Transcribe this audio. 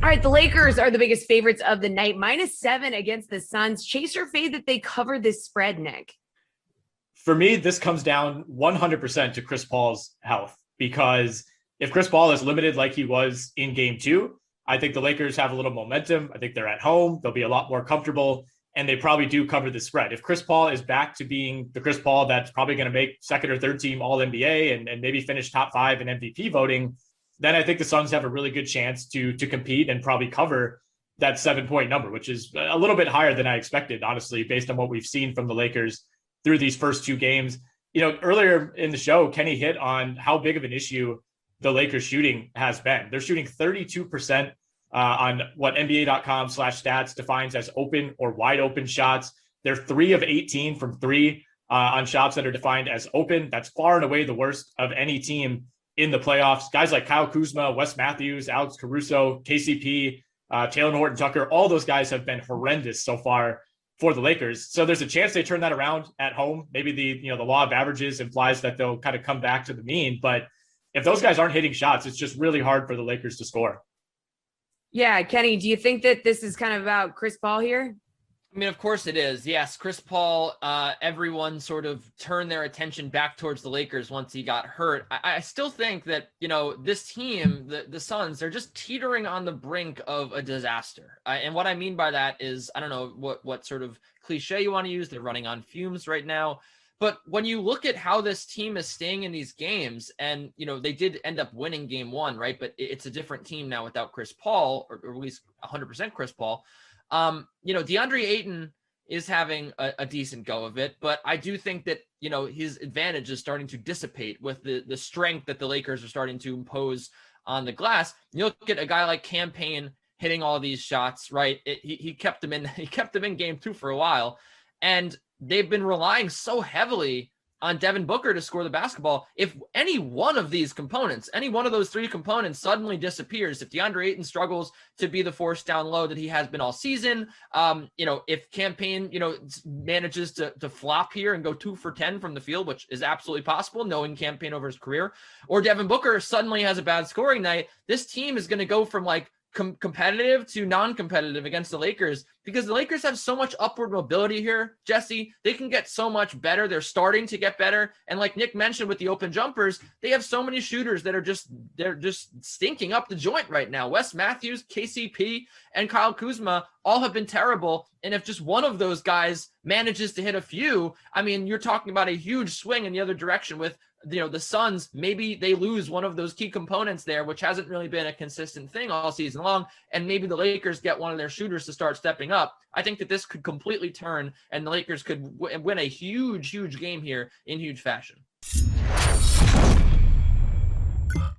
All right, the Lakers are the biggest favorites of the night, -7 against the Suns. Chase or fade that they cover this spread, Nick? For me, this comes down 100% to Chris Paul's health, because if Chris Paul is limited like he was in game 2, I think the Lakers have a little momentum. I think they're at home. They'll be a lot more comfortable, and they probably do cover the spread. If Chris Paul is back to being the Chris Paul that's probably going to make second or third team All-NBA and maybe finish top 5 in MVP voting, then I think the Suns have a really good chance to compete and probably cover that 7-point number, which is a little bit higher than I expected, honestly, based on what we've seen from the Lakers through these first 2 games. You know, earlier in the show, Kenny hit on how big of an issue the Lakers shooting has been. They're shooting 32% on what NBA.com/stats defines as open or wide open shots. They're 3 of 18 from 3 on shots that are defined as open. That's far and away the worst of any team in the playoffs. Guys like Kyle Kuzma, Wes Matthews, Alex Caruso, KCP, Taylor Horton-Tucker, all those guys have been horrendous so far for the Lakers. So there's a chance they turn that around at home. Maybe the law of averages implies that they'll kind of come back to the mean. But if those guys aren't hitting shots, it's just really hard for the Lakers to score. Yeah, Kenny, do you think that this is kind of about Chris Paul here? I mean, of course it is. Yes, Chris Paul, everyone sort of turned their attention back towards the Lakers once he got hurt. I still think that, this team, the Suns, they're just teetering on the brink of a disaster. And what I mean by that is, I don't know what sort of cliche you want to use. They're running on fumes right now. But when you look at how this team is staying in these games, and, they did end up winning game 1, right? But it's a different team now without Chris Paul, or at least 100% Chris Paul. DeAndre Ayton is having a decent go of it, but I do think that, his advantage is starting to dissipate with the strength that the Lakers are starting to impose on the glass. You look at a guy like Cam Payne hitting all these shots, right? He kept them in game 2 for a while, and they've been relying so heavily on Devin Booker to score the basketball. If any one of these components, any one of those 3 components suddenly disappears, if DeAndre Ayton struggles to be the force down low that he has been all season, if Cam Payne, manages to flop here and go 2 for 10 from the field, which is absolutely possible, knowing Cam Payne over his career, or Devin Booker suddenly has a bad scoring night, this team is going to go from like competitive to non-competitive against the Lakers, because the Lakers have so much upward mobility here, Jesse. They can get so much better. They're starting to get better. And like Nick mentioned with the open jumpers, they have so many shooters that they're just stinking up the joint right now. Wes Matthews, KCP, and Kyle Kuzma all have been terrible. And if just one of those guys manages to hit a few, I mean, you're talking about a huge swing in the other direction with the Suns. Maybe they lose one of those key components there, which hasn't really been a consistent thing all season long. And maybe the Lakers get one of their shooters to start stepping up. I think that this could completely turn, and the Lakers could win a huge, huge game here in huge fashion.